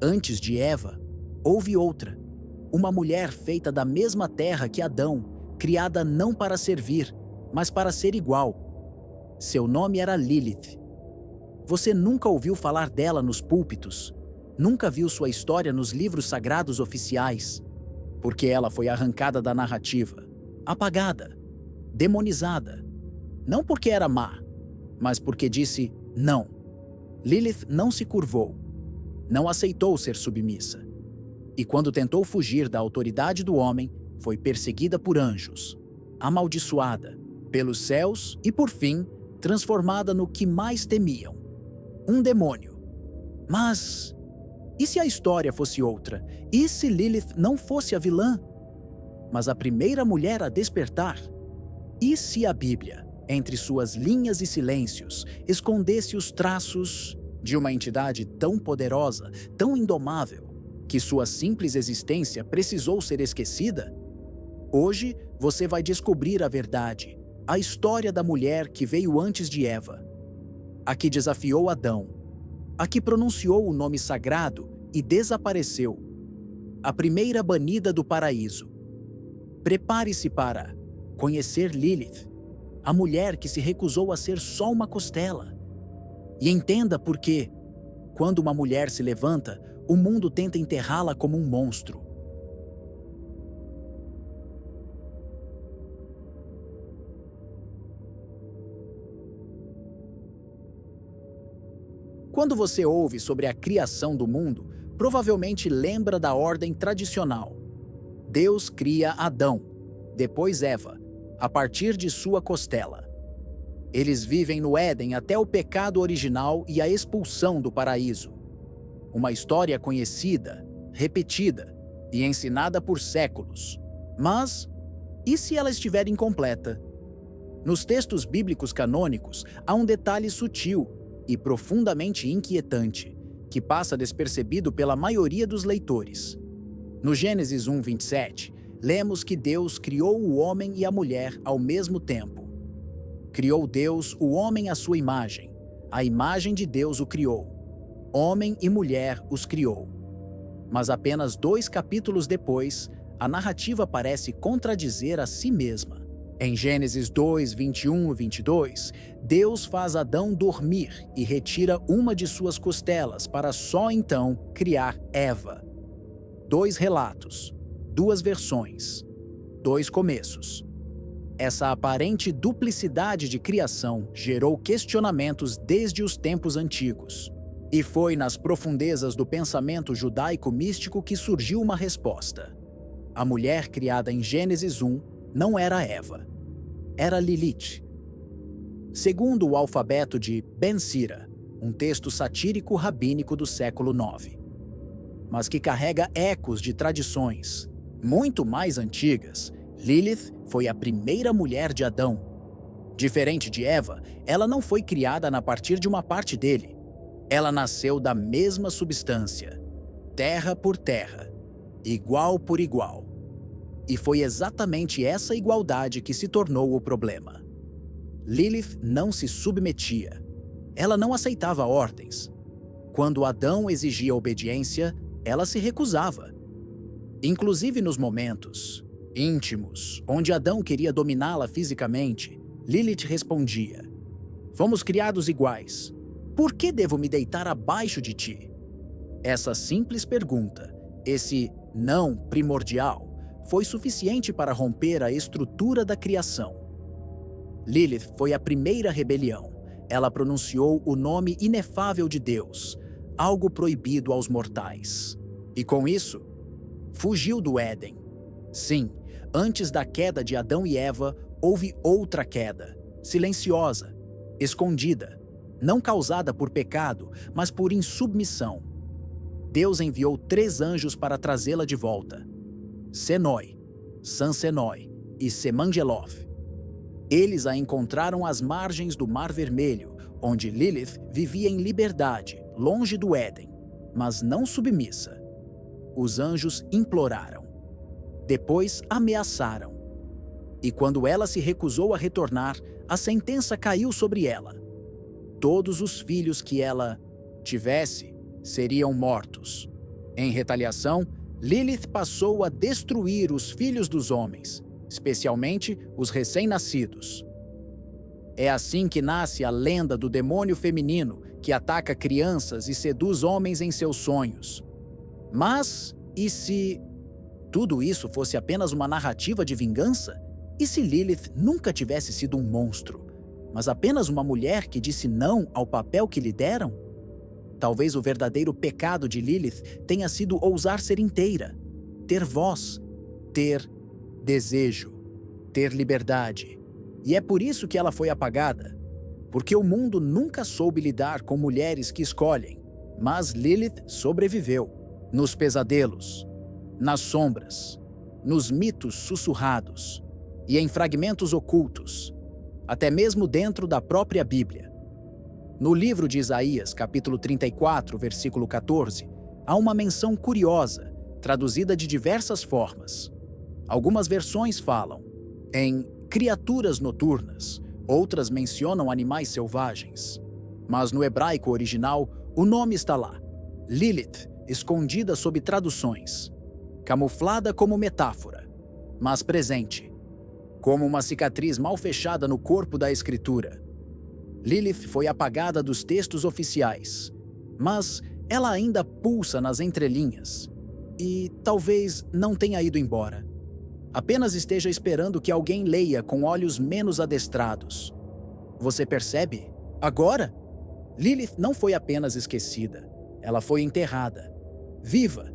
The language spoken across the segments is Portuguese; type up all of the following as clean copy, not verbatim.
Antes de Eva, houve outra, uma mulher feita da mesma terra que Adão, criada não para servir, mas para ser igual. Seu nome era Lilith. Você nunca ouviu falar dela nos púlpitos, nunca viu sua história nos livros sagrados oficiais, porque ela foi arrancada da narrativa, apagada, demonizada. Não porque era má, mas porque disse não. Lilith não se curvou, não aceitou ser submissa. E quando tentou fugir da autoridade do homem, foi perseguida por anjos, amaldiçoada pelos céus e, por fim, transformada no que mais temiam, um demônio. Mas e se a história fosse outra? E se Lilith não fosse a vilã, mas a primeira mulher a despertar? E se a Bíblia, entre suas linhas e silêncios, escondesse os traços de uma entidade tão poderosa, tão indomável, que sua simples existência precisou ser esquecida? Hoje você vai descobrir a verdade, a história da mulher que veio antes de Eva, a que desafiou Adão, a que pronunciou o nome sagrado e desapareceu, a primeira banida do paraíso. Prepare-se para conhecer Lilith, a mulher que se recusou a ser só uma costela. E entenda por que, quando uma mulher se levanta, o mundo tenta enterrá-la como um monstro. Quando você ouve sobre a criação do mundo, provavelmente lembra da ordem tradicional. Deus cria Adão, depois Eva, a partir de sua costela. Eles vivem no Éden até o pecado original e a expulsão do paraíso. Uma história conhecida, repetida e ensinada por séculos. Mas, e se ela estiver incompleta? Nos textos bíblicos canônicos, há um detalhe sutil e profundamente inquietante, que passa despercebido pela maioria dos leitores. No Gênesis 1:27, lemos que Deus criou o homem e a mulher ao mesmo tempo. Criou Deus o homem à sua imagem, a imagem de Deus o criou. Homem e mulher os criou. Mas apenas 2 capítulos depois, a narrativa parece contradizer a si mesma. Em Gênesis 2:21 e 22, Deus faz Adão dormir e retira uma de suas costelas para só então criar Eva. 2 relatos, 2 versões, 2 começos. Essa aparente duplicidade de criação gerou questionamentos desde os tempos antigos. E foi nas profundezas do pensamento judaico-místico que surgiu uma resposta. A mulher criada em Gênesis 1 não era Eva, era Lilith. Segundo o alfabeto de Ben Sira, um texto satírico rabínico do século IX, mas que carrega ecos de tradições muito mais antigas, Lilith foi a primeira mulher de Adão. Diferente de Eva, ela não foi criada a partir de uma parte dele. Ela nasceu da mesma substância, terra por terra, igual por igual. E foi exatamente essa igualdade que se tornou o problema. Lilith não se submetia. Ela não aceitava ordens. Quando Adão exigia obediência, ela se recusava. Inclusive nos momentos íntimos, onde Adão queria dominá-la fisicamente, Lilith respondia: "Fomos criados iguais. Por que devo me deitar abaixo de ti?" Essa simples pergunta, esse não primordial, foi suficiente para romper a estrutura da criação. Lilith foi a primeira rebelião. Ela pronunciou o nome inefável de Deus, algo proibido aos mortais. E com isso, fugiu do Éden. Sim, antes da queda de Adão e Eva, houve outra queda, silenciosa, escondida, não causada por pecado, mas por insubmissão. Deus enviou 3 anjos para trazê-la de volta: Senoi, Sansenoi e Semangelof. Eles a encontraram às margens do Mar Vermelho, onde Lilith vivia em liberdade, longe do Éden, mas não submissa. Os anjos imploraram. Depois ameaçaram. E quando ela se recusou a retornar, a sentença caiu sobre ela. Todos os filhos que ela tivesse seriam mortos. Em retaliação, Lilith passou a destruir os filhos dos homens, especialmente os recém-nascidos. É assim que nasce a lenda do demônio feminino que ataca crianças e seduz homens em seus sonhos. Mas, e se tudo isso fosse apenas uma narrativa de vingança? E se Lilith nunca tivesse sido um monstro, mas apenas uma mulher que disse não ao papel que lhe deram? Talvez o verdadeiro pecado de Lilith tenha sido ousar ser inteira, ter voz, ter desejo, ter liberdade. E é por isso que ela foi apagada. Porque o mundo nunca soube lidar com mulheres que escolhem, mas Lilith sobreviveu. Nos pesadelos, nas sombras, nos mitos sussurrados e em fragmentos ocultos, até mesmo dentro da própria Bíblia. No livro de Isaías, capítulo 34, versículo 14, há uma menção curiosa, traduzida de diversas formas. Algumas versões falam em criaturas noturnas, outras mencionam animais selvagens. Mas no hebraico original, o nome está lá, Lilith, escondida sob traduções, camuflada como metáfora, mas presente, como uma cicatriz mal fechada no corpo da escritura. Lilith foi apagada dos textos oficiais, mas ela ainda pulsa nas entrelinhas e talvez não tenha ido embora. Apenas esteja esperando que alguém leia com olhos menos adestrados. Você percebe? Agora, Lilith não foi apenas esquecida, ela foi enterrada, viva.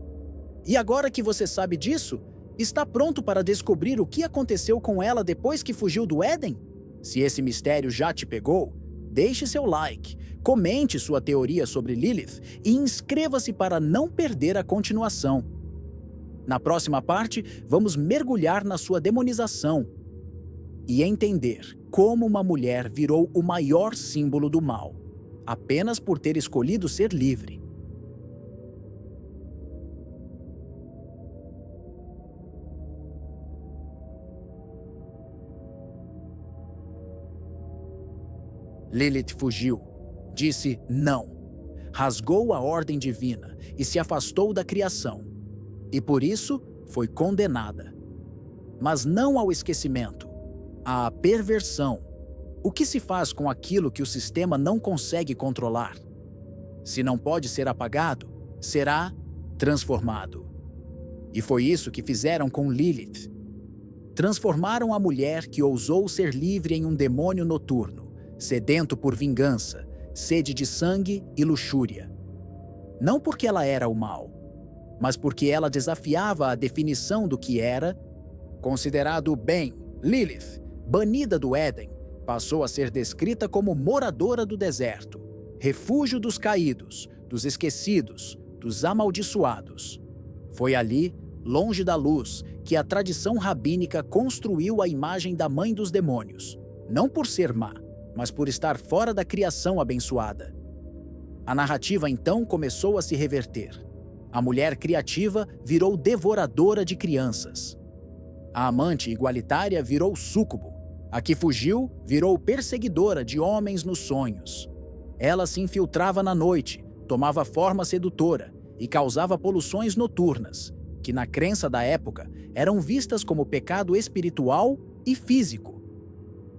E agora que você sabe disso, está pronto para descobrir o que aconteceu com ela depois que fugiu do Éden? Se esse mistério já te pegou, deixe seu like, comente sua teoria sobre Lilith e inscreva-se para não perder a continuação. Na próxima parte, vamos mergulhar na sua demonização e entender como uma mulher virou o maior símbolo do mal, apenas por ter escolhido ser livre. Lilith fugiu, disse não, rasgou a ordem divina e se afastou da criação. E por isso foi condenada. Mas não ao esquecimento, à perversão. O que se faz com aquilo que o sistema não consegue controlar? Se não pode ser apagado, será transformado. E foi isso que fizeram com Lilith. Transformaram a mulher que ousou ser livre em um demônio noturno, sedento por vingança, sede de sangue e luxúria. Não porque ela era o mal, mas porque ela desafiava a definição do que era considerado bem. Lilith, banida do Éden, passou a ser descrita como moradora do deserto, refúgio dos caídos, dos esquecidos, dos amaldiçoados. Foi ali, longe da luz, que a tradição rabínica construiu a imagem da mãe dos demônios, não por ser má, mas por estar fora da criação abençoada. A narrativa então começou a se reverter. A mulher criativa virou devoradora de crianças. A amante igualitária virou súcubo. A que fugiu virou perseguidora de homens nos sonhos. Ela se infiltrava na noite, tomava forma sedutora e causava poluições noturnas, que na crença da época eram vistas como pecado espiritual e físico.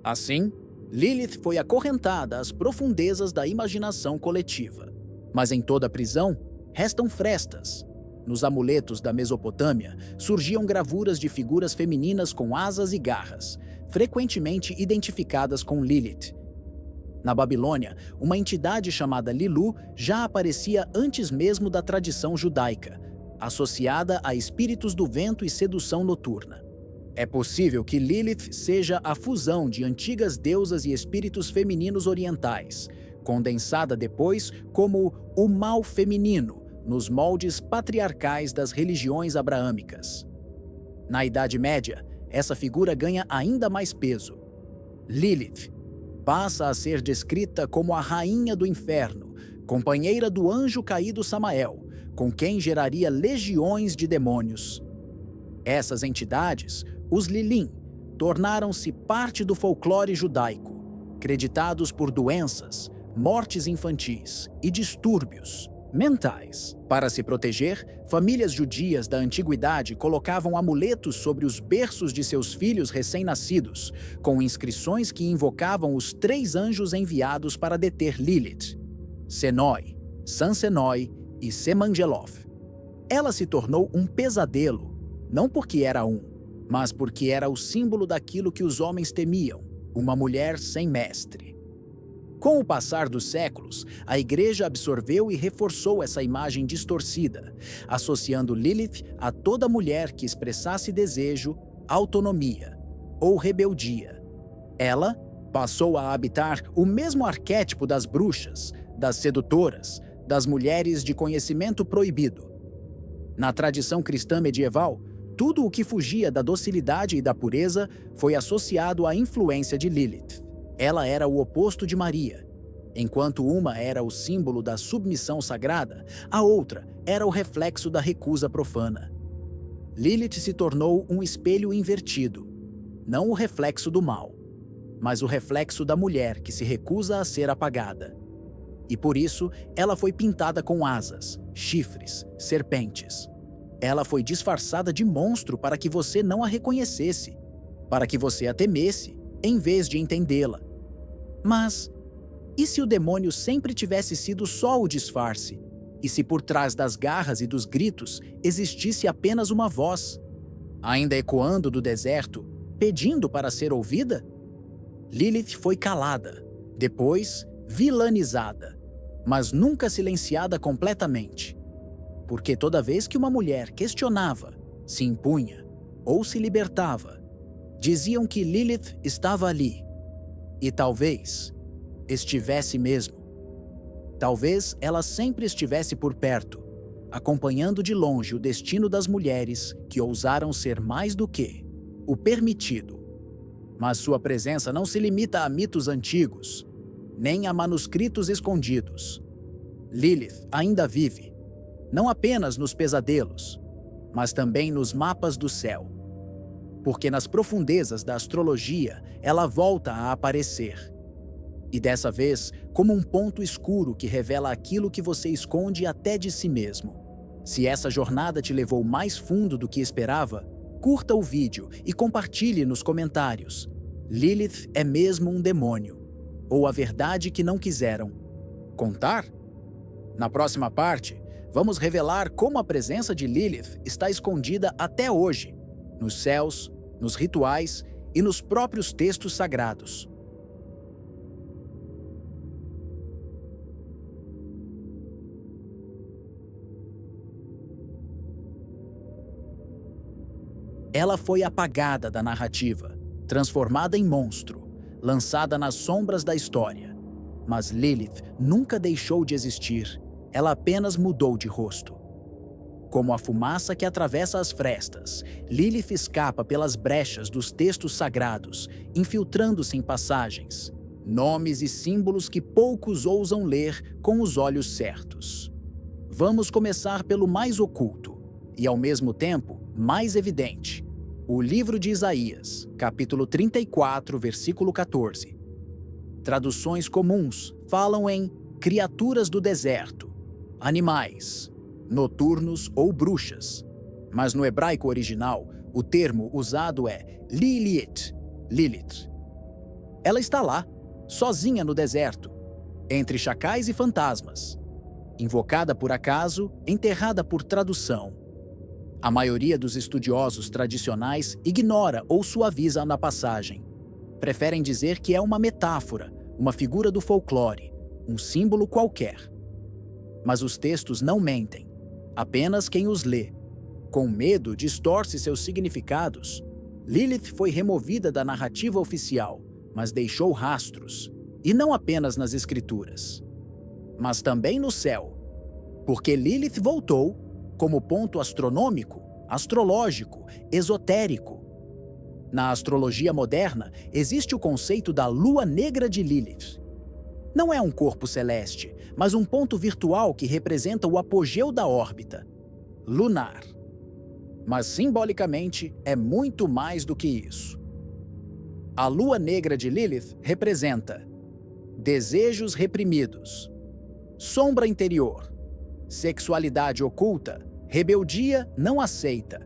Assim, Lilith foi acorrentada às profundezas da imaginação coletiva. Mas em toda prisão, restam frestas. Nos amuletos da Mesopotâmia, surgiam gravuras de figuras femininas com asas e garras, frequentemente identificadas com Lilith. Na Babilônia, uma entidade chamada Lilu já aparecia antes mesmo da tradição judaica, associada a espíritos do vento e sedução noturna. É possível que Lilith seja a fusão de antigas deusas e espíritos femininos orientais, condensada depois como o mal feminino nos moldes patriarcais das religiões abraâmicas. Na Idade Média, essa figura ganha ainda mais peso. Lilith passa a ser descrita como a rainha do inferno, companheira do anjo caído Samael, com quem geraria legiões de demônios. Essas entidades, os Lilim, tornaram-se parte do folclore judaico, creditados por doenças, mortes infantis e distúrbios, mentais. Para se proteger, famílias judias da antiguidade colocavam amuletos sobre os berços de seus filhos recém-nascidos, com inscrições que invocavam os 3 anjos enviados para deter Lilith: Senoi, Sansenoi e Semangeloth. Ela se tornou um pesadelo, não porque era mas porque era o símbolo daquilo que os homens temiam: uma mulher sem mestre. Com o passar dos séculos, a Igreja absorveu e reforçou essa imagem distorcida, associando Lilith a toda mulher que expressasse desejo, autonomia ou rebeldia. Ela passou a habitar o mesmo arquétipo das bruxas, das sedutoras, das mulheres de conhecimento proibido. Na tradição cristã medieval, tudo o que fugia da docilidade e da pureza foi associado à influência de Lilith. Ela era o oposto de Maria. Enquanto uma era o símbolo da submissão sagrada, a outra era o reflexo da recusa profana. Lilith se tornou um espelho invertido, não o reflexo do mal, mas o reflexo da mulher que se recusa a ser apagada. E por isso, ela foi pintada com asas, chifres, serpentes. Ela foi disfarçada de monstro para que você não a reconhecesse, para que você a temesse, em vez de entendê-la. Mas, e se o demônio sempre tivesse sido só o disfarce? E se por trás das garras e dos gritos existisse apenas uma voz, ainda ecoando do deserto, pedindo para ser ouvida? Lilith foi calada, depois vilanizada, mas nunca silenciada completamente. Porque toda vez que uma mulher questionava, se impunha ou se libertava, diziam que Lilith estava ali. E talvez estivesse mesmo. Talvez ela sempre estivesse por perto, acompanhando de longe o destino das mulheres que ousaram ser mais do que o permitido. Mas sua presença não se limita a mitos antigos, nem a manuscritos escondidos. Lilith ainda vive, não apenas nos pesadelos, mas também nos mapas do céu. Porque nas profundezas da astrologia ela volta a aparecer. E dessa vez, como um ponto escuro que revela aquilo que você esconde até de si mesmo. Se essa jornada te levou mais fundo do que esperava, curta o vídeo e compartilhe nos comentários. Lilith é mesmo um demônio, ou a verdade que não quiseram contar? Na próxima parte, vamos revelar como a presença de Lilith está escondida até hoje, nos céus, nos rituais e nos próprios textos sagrados. Ela foi apagada da narrativa, transformada em monstro, lançada nas sombras da história. Mas Lilith nunca deixou de existir, ela apenas mudou de rosto. Como a fumaça que atravessa as frestas, Lilith escapa pelas brechas dos textos sagrados, infiltrando-se em passagens, nomes e símbolos que poucos ousam ler com os olhos certos. Vamos começar pelo mais oculto e, ao mesmo tempo, mais evidente. O livro de Isaías, capítulo 34, versículo 14. Traduções comuns falam em criaturas do deserto, animais, noturnos ou bruxas. Mas no hebraico original, o termo usado é Lilith. Ela está lá, sozinha no deserto, entre chacais e fantasmas. Invocada por acaso, enterrada por tradução. A maioria dos estudiosos tradicionais ignora ou suaviza na passagem. Preferem dizer que é uma metáfora, uma figura do folclore, um símbolo qualquer. Mas os textos não mentem. Apenas quem os lê, com medo, distorce seus significados. Lilith foi removida da narrativa oficial, mas deixou rastros, e não apenas nas escrituras, mas também no céu. Porque Lilith voltou como ponto astronômico, astrológico, esotérico. Na astrologia moderna, existe o conceito da lua negra de Lilith. Não é um corpo celeste, mas um ponto virtual que representa o apogeu da órbita lunar. Mas simbolicamente é muito mais do que isso. A lua negra de Lilith representa desejos reprimidos, sombra interior, Sexualidade oculta, rebeldia não aceita.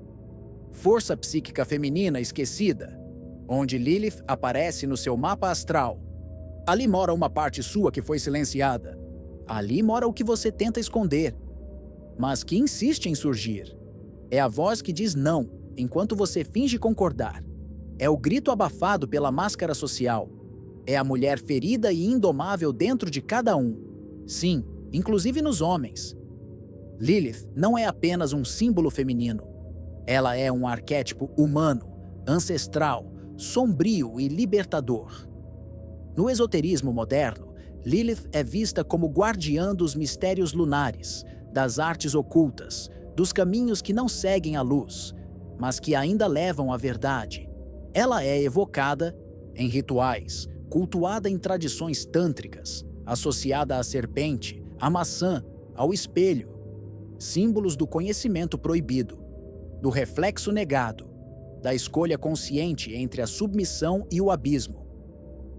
Força psíquica feminina esquecida, onde Lilith aparece no seu mapa astral. Ali mora uma parte sua que foi silenciada. Ali mora o que você tenta esconder, mas que insiste em surgir. É a voz que diz não, enquanto você finge concordar. É o grito abafado pela máscara social. É a mulher ferida e indomável dentro de cada um. Sim, inclusive nos homens. Lilith não é apenas um símbolo feminino. Ela é um arquétipo humano, ancestral, sombrio e libertador. No esoterismo moderno, Lilith é vista como guardiã dos mistérios lunares, das artes ocultas, dos caminhos que não seguem a luz, mas que ainda levam à verdade. Ela é evocada em rituais, cultuada em tradições tântricas, associada à serpente, à maçã, ao espelho, símbolos do conhecimento proibido, do reflexo negado, da escolha consciente entre a submissão e o abismo.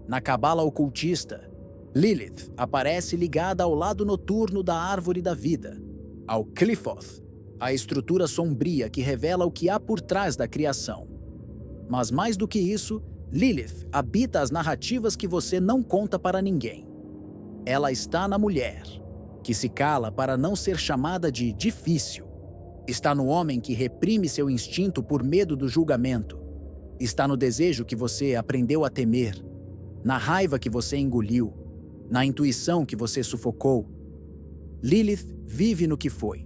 Na cabala ocultista, Lilith aparece ligada ao lado noturno da árvore da vida, ao Qliphoth, a estrutura sombria que revela o que há por trás da criação. Mas mais do que isso, Lilith habita as narrativas que você não conta para ninguém. Ela está na mulher, que se cala para não ser chamada de difícil. Está no homem que reprime seu instinto por medo do julgamento. Está no desejo que você aprendeu a temer, na raiva que você engoliu, na intuição que você sufocou. Lilith vive no que foi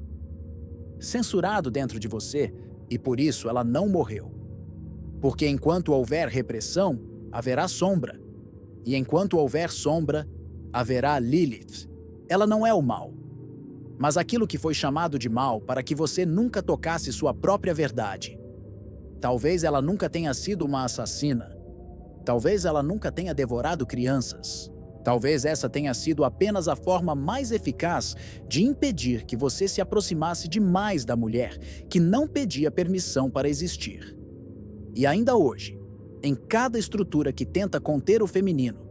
censurado dentro de você, e por isso ela não morreu. Porque enquanto houver repressão, haverá sombra. E enquanto houver sombra, haverá Lilith. Ela não é o mal, mas aquilo que foi chamado de mal para que você nunca tocasse sua própria verdade. Talvez ela nunca tenha sido uma assassina. Talvez ela nunca tenha devorado crianças. Talvez essa tenha sido apenas a forma mais eficaz de impedir que você se aproximasse demais da mulher que não pedia permissão para existir. E ainda hoje, em cada estrutura que tenta conter o feminino,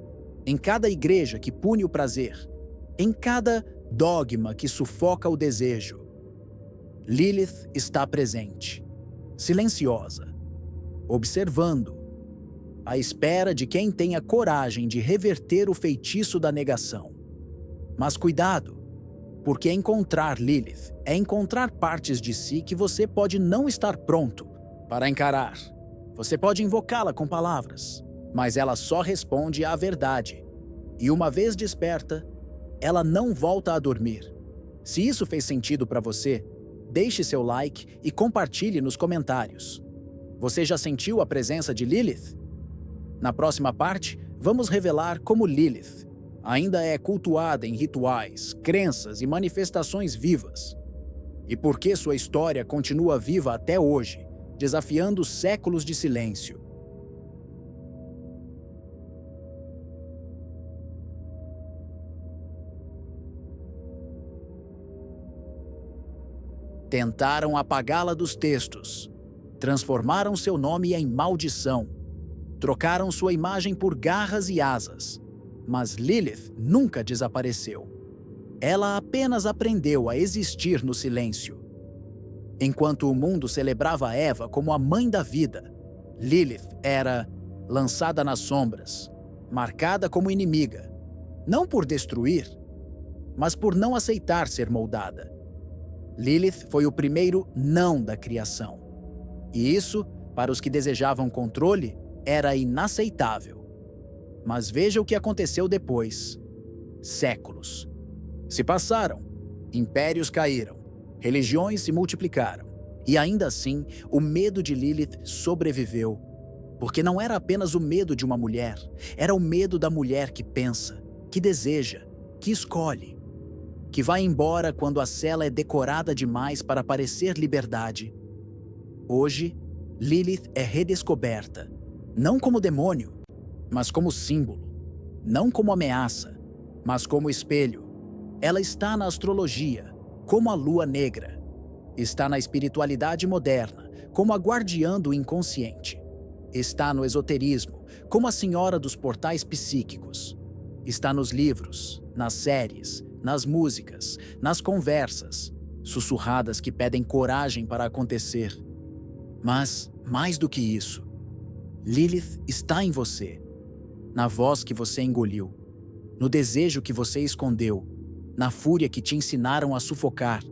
em cada igreja que pune o prazer, em cada dogma que sufoca o desejo, Lilith está presente, silenciosa, observando, à espera de quem tenha coragem de reverter o feitiço da negação. Mas cuidado, porque encontrar Lilith é encontrar partes de si que você pode não estar pronto para encarar. Você pode invocá-la com palavras, mas ela só responde à verdade. E uma vez desperta, ela não volta a dormir. Se isso fez sentido para você, deixe seu like e compartilhe nos comentários. Você já sentiu a presença de Lilith? Na próxima parte, vamos revelar como Lilith ainda é cultuada em rituais, crenças e manifestações vivas. E por que sua história continua viva até hoje, desafiando séculos de silêncio. Tentaram apagá-la dos textos, transformaram seu nome em maldição, trocaram sua imagem por garras e asas, mas Lilith nunca desapareceu. Ela apenas aprendeu a existir no silêncio. Enquanto o mundo celebrava Eva como a mãe da vida, Lilith era lançada nas sombras, marcada como inimiga, não por destruir, mas por não aceitar ser moldada. Lilith foi o primeiro não da criação. E isso, para os que desejavam controle, era inaceitável. Mas veja o que aconteceu depois. Séculos se passaram, impérios caíram, religiões se multiplicaram. E ainda assim, o medo de Lilith sobreviveu. Porque não era apenas o medo de uma mulher, era o medo da mulher que pensa, que deseja, que escolhe, que vai embora quando a cela é decorada demais para parecer liberdade. Hoje, Lilith é redescoberta, não como demônio, mas como símbolo, não como ameaça, mas como espelho. Ela está na astrologia, como a lua negra. Está na espiritualidade moderna, como a guardiã do inconsciente. Está no esoterismo, como a senhora dos portais psíquicos. Está nos livros, nas séries, nas músicas, nas conversas, sussurradas que pedem coragem para acontecer. Mas, mais do que isso, Lilith está em você, na voz que você engoliu, no desejo que você escondeu, na fúria que te ensinaram a sufocar,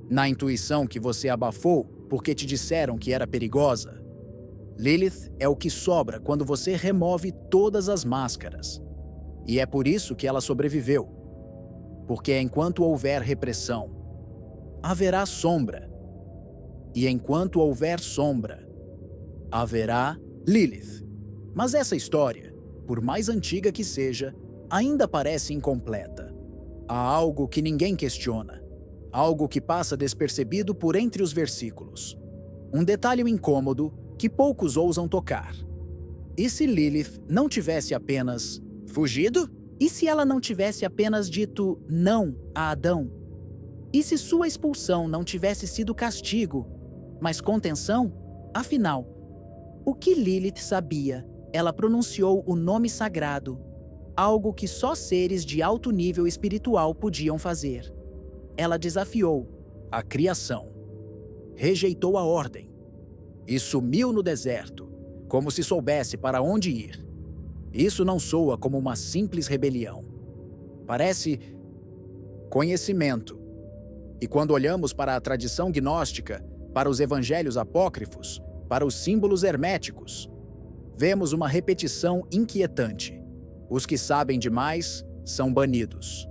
na intuição que você abafou porque te disseram que era perigosa. Lilith é o que sobra quando você remove todas as máscaras. E é por isso que ela sobreviveu. Porque enquanto houver repressão, haverá sombra. E enquanto houver sombra, haverá Lilith. Mas essa história, por mais antiga que seja, ainda parece incompleta. Há algo que ninguém questiona. Algo que passa despercebido por entre os versículos. Um detalhe incômodo que poucos ousam tocar. E se Lilith não tivesse apenas fugido? E se ela não tivesse apenas dito não a Adão? E se sua expulsão não tivesse sido castigo, mas contenção? Afinal, o que Lilith sabia? Ela pronunciou o nome sagrado, algo que só seres de alto nível espiritual podiam fazer. Ela desafiou a criação, rejeitou a ordem e sumiu no deserto, como se soubesse para onde ir. Isso não soa como uma simples rebelião. Parece conhecimento. E quando olhamos para a tradição gnóstica, para os evangelhos apócrifos, para os símbolos herméticos, vemos uma repetição inquietante. Os que sabem demais são banidos.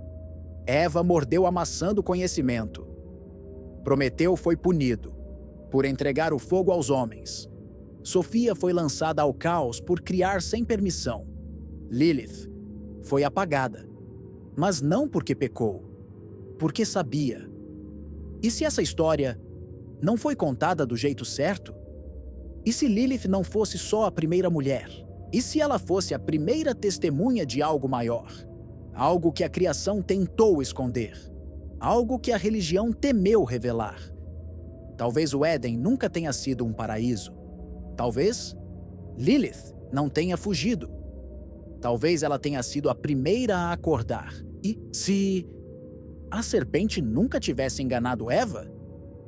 Eva mordeu a maçã do conhecimento. Prometeu foi punido por entregar o fogo aos homens. Sofia foi lançada ao caos por criar sem permissão. Lilith foi apagada, mas não porque pecou, porque sabia. E se essa história não foi contada do jeito certo? E se Lilith não fosse só a primeira mulher? E se ela fosse a primeira testemunha de algo maior? Algo que a criação tentou esconder. Algo que a religião temeu revelar. Talvez o Éden nunca tenha sido um paraíso. Talvez Lilith não tenha fugido. Talvez ela tenha sido a primeira a acordar. E se a serpente nunca tivesse enganado Eva?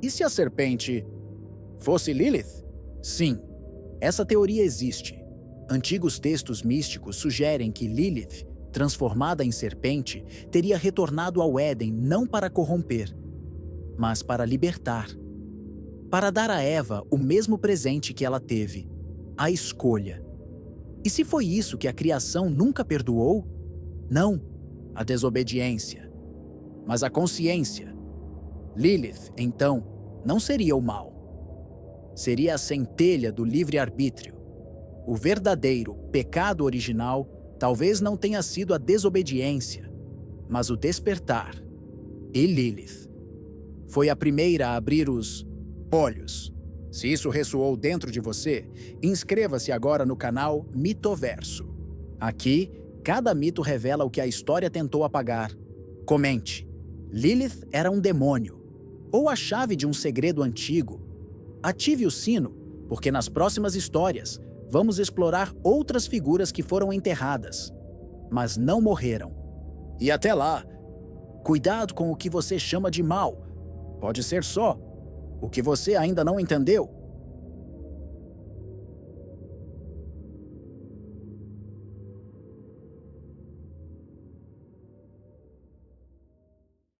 E se a serpente fosse Lilith? Sim, essa teoria existe. Antigos textos místicos sugerem que Lilith, transformada em serpente, teria retornado ao Éden não para corromper, mas para libertar. Para dar a Eva o mesmo presente que ela teve, a escolha. E se foi isso que a criação nunca perdoou? Não a desobediência, mas a consciência. Lilith, então, não seria o mal. Seria a centelha do livre-arbítrio. O verdadeiro pecado original talvez não tenha sido a desobediência, mas o despertar. E Lilith foi a primeira a abrir os olhos. Se isso ressoou dentro de você, inscreva-se agora no canal Mitoverso. Aqui, cada mito revela o que a história tentou apagar. Comente: Lilith era um demônio ou a chave de um segredo antigo? Ative o sino, porque nas próximas histórias vamos explorar outras figuras que foram enterradas, mas não morreram. E até lá, cuidado com o que você chama de mal. Pode ser só o que você ainda não entendeu.